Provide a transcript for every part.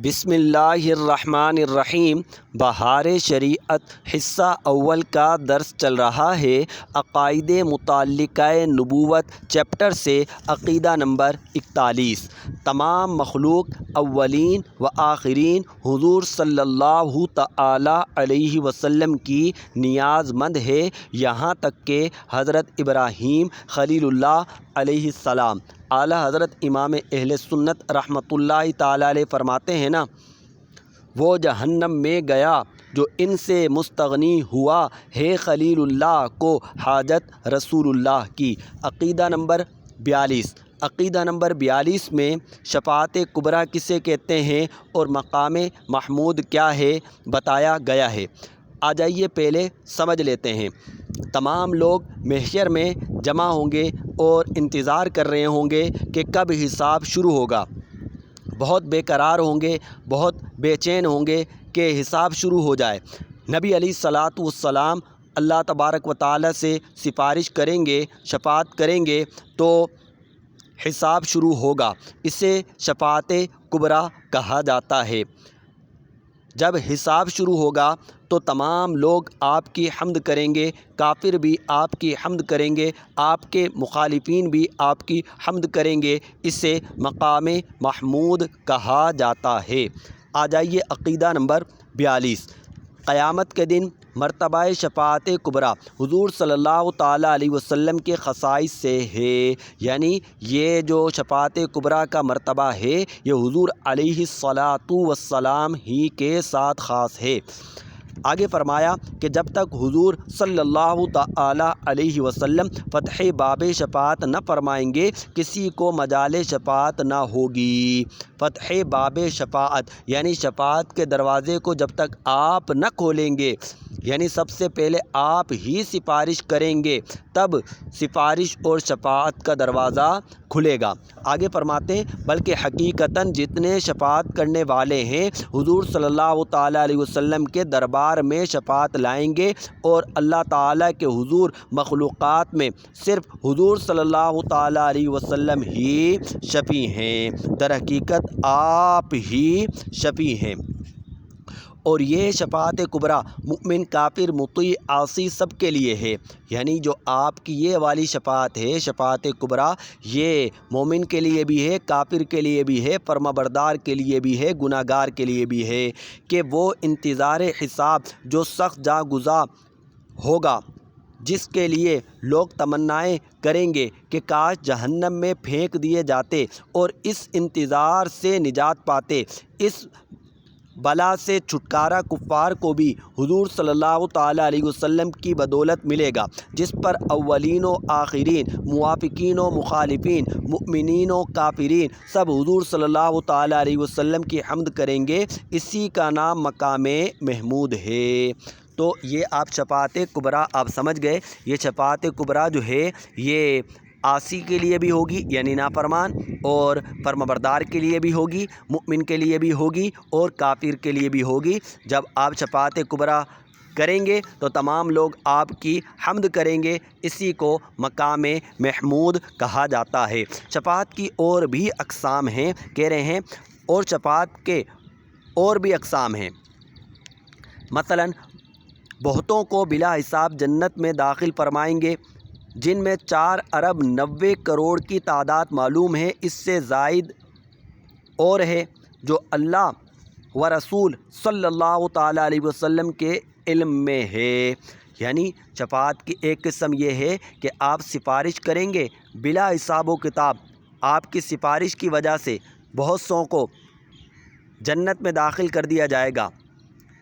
بسم اللہ الرحمن الرحیم۔ بہار شریعت حصہ اول کا درس چل رہا ہے۔ عقائد متعلقہ نبوت چیپٹر سے عقیدہ نمبر 41۔ تمام مخلوق اولین و آخرین حضور صلی اللہ تعالی علیہ وسلم کی نیاز مند ہے، یہاں تک کہ حضرت ابراہیم خلیل اللہ علیہ السلام اعلیٰ حضرت امام اہل سنت رحمۃ اللہ تعالی علیہ فرماتے ہیں نا، وہ جہنم میں گیا جو ان سے مستغنی ہوا ہے خلیل اللہ کو حاجت رسول اللہ کی۔ عقیدہ نمبر 42۔ عقیدہ نمبر 42 میں شفاعت کبریٰ کسے کہتے ہیں اور مقام محمود کیا ہے بتایا گیا ہے۔ آ جائیے پہلے سمجھ لیتے ہیں۔ تمام لوگ محشر میں جمع ہوں گے اور انتظار کر رہے ہوں گے کہ کب حساب شروع ہوگا۔ بہت بے قرار ہوں گے، بہت بے چین ہوں گے کہ حساب شروع ہو جائے۔ نبی علیہ الصلاۃ والسلام اللہ تبارک و تعالیٰ سے سفارش کریں گے، شفاعت کریں گے تو حساب شروع ہوگا۔ اسے شفاعت کبریٰ کہا جاتا ہے۔ جب حساب شروع ہوگا تو تمام لوگ آپ کی حمد کریں گے، کافر بھی آپ کی حمد کریں گے، آپ کے مخالفین بھی آپ کی حمد کریں گے۔ اسے مقام محمود کہا جاتا ہے۔ آ جائیے عقیدہ نمبر 42۔ قیامت کے دن مرتبہ شفاعت کبریٰ حضور صلی اللہ تعالیٰ علیہ وسلم کے خصائص سے ہے، یعنی یہ جو شفاعت کبریٰ کا مرتبہ ہے یہ حضور علیہ الصلاۃ والسلام ہی کے ساتھ خاص ہے۔ آگے فرمایا کہ جب تک حضور صلی اللہ تعالیٰ علیہ وسلم فتح باب شفاعت نہ فرمائیں گے کسی کو مجال شفاعت نہ ہوگی۔ فتح باب شفاعت یعنی شفاعت کے دروازے کو جب تک آپ نہ کھولیں گے، یعنی سب سے پہلے آپ ہی سفارش کریں گے، تب سفارش اور شفاعت کا دروازہ کھلے گا۔ آگے فرماتے ہیں بلکہ حقیقتاً جتنے شفاعت کرنے والے ہیں حضور صلی اللہ تعالیٰ علیہ وسلم کے دربار میں شفاعت لائیں گے، اور اللہ تعالیٰ کے حضور مخلوقات میں صرف حضور صلی اللہ تعالیٰ علیہ وسلم ہی شفیع ہیں، در حقیقت آپ ہی شفیع ہیں۔ اور یہ شفاعت کبریٰ مومن کافر مطیع عاصی سب کے لیے ہے، یعنی جو آپ کی یہ والی شفاعت ہے شفاعت کبریٰ، یہ مومن کے لیے بھی ہے، کافر کے لیے بھی ہے، فرما بردار کے لیے بھی ہے، گناہ گار کے لیے بھی ہے، کہ وہ انتظار حساب جو سخت جا گزار ہوگا، جس کے لیے لوگ تمنائیں کریں گے کہ کاش جہنم میں پھینک دیے جاتے اور اس انتظار سے نجات پاتے۔ اس بلا سے چھٹکارا کفار کو بھی حضور صلی اللہ تعالیٰ علیہ وسلم کی بدولت ملے گا، جس پر اولین و آخرین، موافقین و مخالفین، مؤمنین و کافرین سب حضور صلی اللہ تعالیٰ علیہ وسلم کی حمد کریں گے۔ اسی کا نام مقام محمود ہے۔ تو یہ آپ شفاعت کبریٰ آپ سمجھ گئے۔ یہ شفاعت کبریٰ جو ہے یہ عاصی کے لیے بھی ہوگی یعنی نافرمان، اور فرمانبردار کے لیے بھی ہوگی، مؤمن کے لیے بھی ہوگی، اور کافر کے لیے بھی ہوگی۔ جب آپ شفاعت کبریٰ کریں گے تو تمام لوگ آپ کی حمد کریں گے، اسی کو مقام محمود کہا جاتا ہے۔ شفاعت کی اور بھی اقسام ہیں، کہہ رہے ہیں، اور شفاعت کے اور بھی اقسام ہیں۔ مثلاً بہتوں کو بلا حساب جنت میں داخل فرمائیں گے، جن میں 4 ارب 90 کروڑ کی تعداد معلوم ہے، اس سے زائد اور ہے جو اللہ و رسول صلی اللہ تعالیٰ علیہ وسلم کے علم میں ہے۔ یعنی شفاعت کی ایک قسم یہ ہے کہ آپ سفارش کریں گے بلا حساب و کتاب، آپ کی سفارش کی وجہ سے بہت سو کو جنت میں داخل کر دیا جائے گا۔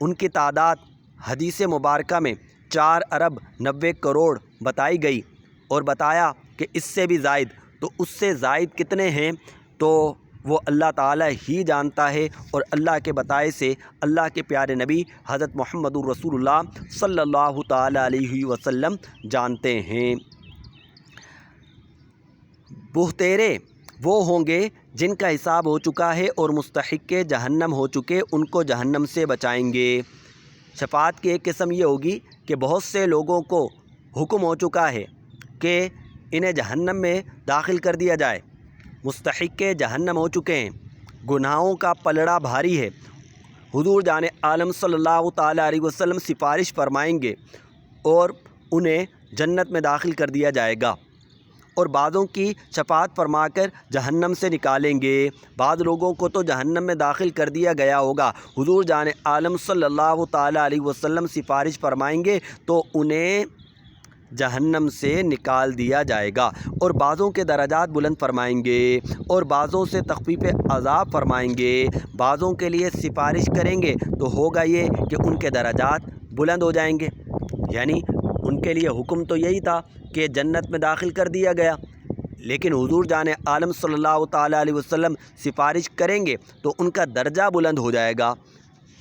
ان کی تعداد حدیث مبارکہ میں 4 ارب 90 کروڑ بتائی گئی، اور بتایا کہ اس سے بھی زائد، تو اس سے زائد کتنے ہیں تو وہ اللہ تعالیٰ ہی جانتا ہے، اور اللہ کے بتائے سے اللہ کے پیارے نبی حضرت محمد الرسول اللہ صلی اللہ تعالیٰ علیہ وسلم جانتے ہیں۔ بہتیرے وہ ہوں گے جن کا حساب ہو چکا ہے اور مستحق جہنم ہو چکے، ان کو جہنم سے بچائیں گے۔ شفاعت کی ایک قسم یہ ہوگی کہ بہت سے لوگوں کو حکم ہو چکا ہے کہ انہیں جہنم میں داخل کر دیا جائے، مستحق جہنم ہو چکے ہیں، गुनाहों का पलड़ा भारी है। हुजूर जाने आलम सल्लल्लाहु ताला अलैहि वसल्लम सिफारिश फरमाएंगे और उन्हें जन्नत में दाखिल कर दिया जाएगा, और बाज़ों की शफाअत फरमाकर जहन्नम से निकालेंगे। बाद लोगों को तो जहन्नम में दाखिल कर दिया गया होगा, हुजूर जाने आलम सल्लल्लाहु ताला अलैहि वसल्लम सिफारिश फरमाएंगे तो उन्हें जहन्नम से निकाल दिया जाएगा, और बाज़ों के दराजात बुलंद फरमाएंगे और बाज़ों से तख़फ़ीफ़ अज़ाब फरमाएंगे। बाज़ों के लिए सिफारिश करेंगे तो होगा ये कि उनके दराजात बुलंद हो जाएंगे, यानी उनके लिए हुक्म तो यही था कि जन्नत में दाखिल कर दिया गया, लेकिन हुजूर जाने आलम सल्लल्लाहु ताला अलैहि वसल्लम सिफारिश करेंगे तो उनका दर्जा बुलंद हो जाएगा,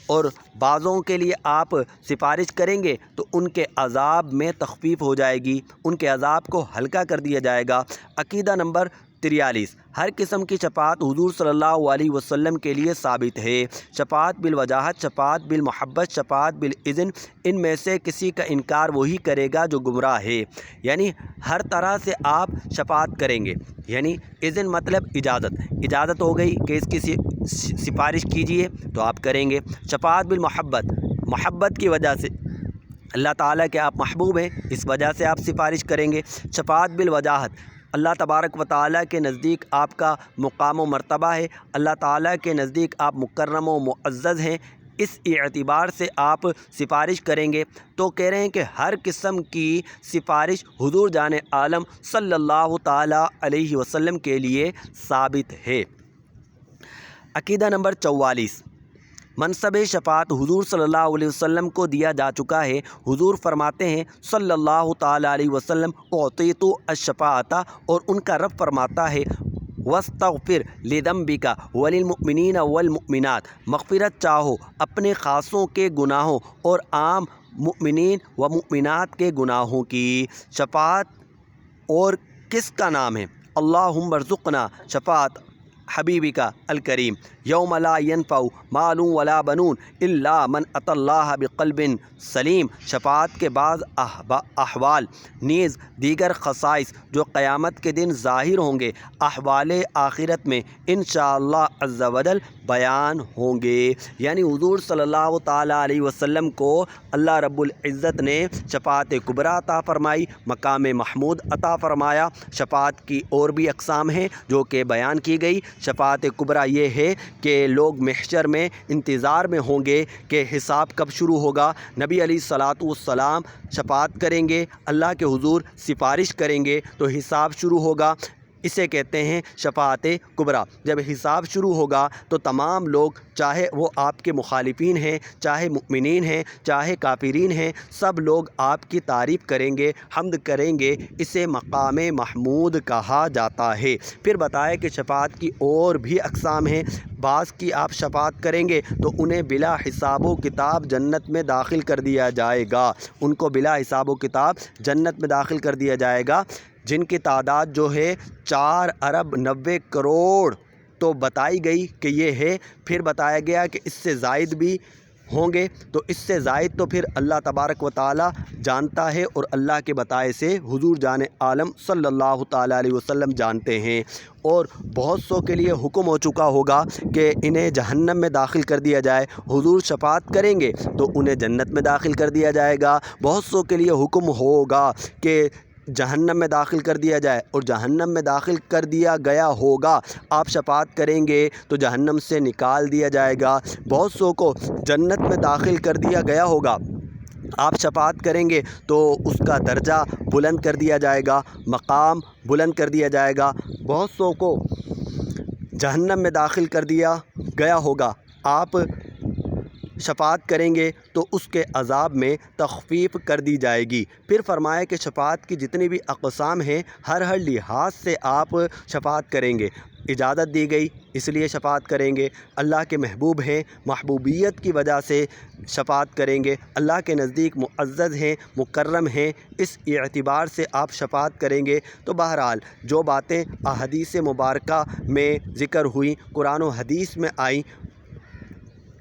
और बाज़ों के लिए आप सिफारिश करेंगे तो उनके अज़ाब में तख़फ़ीफ़ हो जाएगी, उनके अज़ाब को हल्का कर दिया जाएगा। अक़ीदा नंबर 43, हर किस्म की शफ़ाअत हुज़ूर सल्लल्लाहु अलैहि वसल्लम के लिए साबित है। शफ़ाअत बिल वजाहत, शफ़ाअत बिल मोहब्बत, शफ़ाअत बिल इज़्न, इनमें से किसी का इनकार वही करेगा जो गुमराह है। यानी हर तरह से आप शफ़ाअत करेंगे, यानी इज़्न मतलब इजाज़त हो गई कि इसकी सिफारिश कीजिए तो आप करेंगे। शफ़ाअत बिल मोहब्बत, मोहब्बत की वजह से अल्लाह ताला के आप महबूब हैं, इस वजह से आप सिफारिश करेंगे। शफ़ाअत बिल वजाहत, अल्लाह तबारक व ताला के नज़दीक आपका मुकाम व मर्तबा है, अल्लाह ताला के नज़दीक आप मुकर्रम व मुअज़्ज़ज़ हैं, इस एतबार से आप सिफारिश करेंगे। तो कह रहे हैं कि हर किस्म की सिफारिश हुज़ूर जाने आलम सल्लल्लाहु ताला अलैहि वसल्लम के लिए साबित है। अक़ीदा नंबर 44, मनसब शफ़ाअत हुज़ूर सल्लल्लाहु अलैहि वसल्लम को दिया जा चुका है। हुज़ूर फरमाते हैं सल्लल्लाहु ताला अलैहि वसल्लम उअतीतु अश-शफ़ाअता, और उनका रब फरमाता है वस्तग़फ़िर लिज़ंबिका वलिलमुमिनीन वलमुमिनात, मग़फ़िरत चाहो अपने ख़ासों के गुनाहों और आम मुमिनीन व मुमिनात के गुनाहों की। शफ़ाअत और किसका नाम है? अल्लाहुम्मा अर्ज़ुक़ना शफ़ाअत हबीबिका अल करीम यौम ला यनफ़उ मालून वला बनून इल्ला मन अतल्लाह बिक़ल्बिन सलीम। शफ़ाअत के बाद अहवाल नीज़ दीगर ख़साइस जो क़यामत के दिन ज़ाहिर होंगे, अहवाल आखिरत में इंशाअल्लाह अज़्ज़ा वजल बयान होंगे। यानी हुज़ूर सल्लल्लाहु ताला अलैहि वसल्लम को अल्लाह रब्बुल इज़्ज़त ने शफ़ाअत कुबरा अता फ़रमाई, मकाम महमूद अता फ़रमाया। शफ़ाअत की और भी अक़साम हैं जो कि बयान की गई। शफ़ाअत कुबरा ये है कि लोग महशर में इंतज़ार में होंगे कि हिसाब कब शुरू होगा। नबी अलैहिस्सलातु वस्सलाम शफ़ाअत करेंगे, अल्लाह के हुज़ूर सिफारिश करेंगे तो हिसाब शुरू होगा। इसे कहते हैं शफ़ाअत कुबरा। जब हिसाब शुरू होगा तो तमाम लोग, चाहे वो आपके मुखालिफीन हैं, चाहे मुमिनीन हैं, चाहे काफिरीन हैं, सब लोग आपकी तारीफ़ करेंगे, हम्द करेंगे। इसे मकाम महमूद कहा जाता है। फिर बताया कि शफ़ाअत की और भी अक़साम हैं। बाज़ की आप शफ़ाअत करेंगे तो उन्हें बिला हिसाब व किताब जन्नत में दाखिल कर दिया जाएगा, उनको बिला हिसाब व किताब जन्नत में दाखिल कर दिया जाएगा, जिनकी तादाद जो है 4 अरब 90 करोड़ तो बताई गई कि ये है। फिर बताया गया कि इससे ज़ायद भी होंगे, तो इससे ज़ायद तो फिर अल्लाह तबारक व ताला जानता है, और अल्लाह के बताए से हुज़ूर जाने आलम सल्लल्लाहु ताला अलैहि वसल्लम जानते हैं। और बहुत सौ के लिए हुक्म हो चुका होगा कि इन्हें जहन्नम में दाखिल कर दिया जाए। हुज़ूर शफ़ाअत करेंगे तो उन्हें जन्नत में दाखिल कर दिया जाएगा। बहुत सौ के लिए हुक्म होगा कि जहन्नम में दाखिल कर दिया जाए, और जहन्नम में दाखिल कर दिया गया होगा, आप शफ़ाअत करेंगे तो जहन्नम से निकाल दिया जाएगा। बहुत सौ को जन्नत में दाखिल कर दिया गया होगा, आप शफ़ाअत करेंगे तो उसका दर्जा बुलंद कर दिया जाएगा, मकाम बुलंद कर दिया जाएगा। बहुत सौ को जहन्नम में दाखिल कर दिया गया होगा, आप शफ़ाअत करेंगे तो उसके अज़ाब में तख़फ़ीफ़ कर दी जाएगी। फिर फरमाया कि शफ़ाअत की जितनी भी अक़साम हैं, हर लिहाज से आप शफ़ाअत करेंगे। इजाज़त दी गई इसलिए शफ़ाअत करेंगे, अल्लाह के महबूब हैं, महबूबियत की वजह से शफ़ाअत करेंगे, अल्लाह के नज़दीक मुअज़्ज़ज़ हैं, मुकर्रम हैं, इस एतबार से आप शफ़ाअत करेंगे। तो बहरहाल जो बातें अहादीस मुबारका में ज़िक्र हुई, कुरान व हदीस में आई,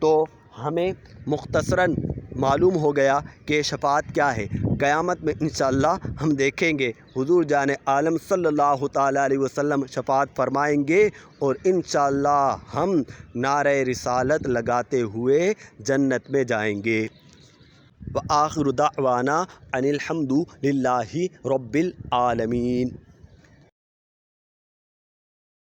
तो हमें मुख्तसरन معلوم ہو گیا کہ شفاعت کیا ہے۔ قیامت میں انشاءاللہ ہم دیکھیں گے حضور جان عالم صلی اللہ تعالیٰ علیہ وسلم شفاعت فرمائیں گے اور انشاءاللہ ہم نعرہ رسالت لگاتے ہوئے جنت میں جائیں گے۔ وآخر دعوانا ان الحمد للہ رب العالمین۔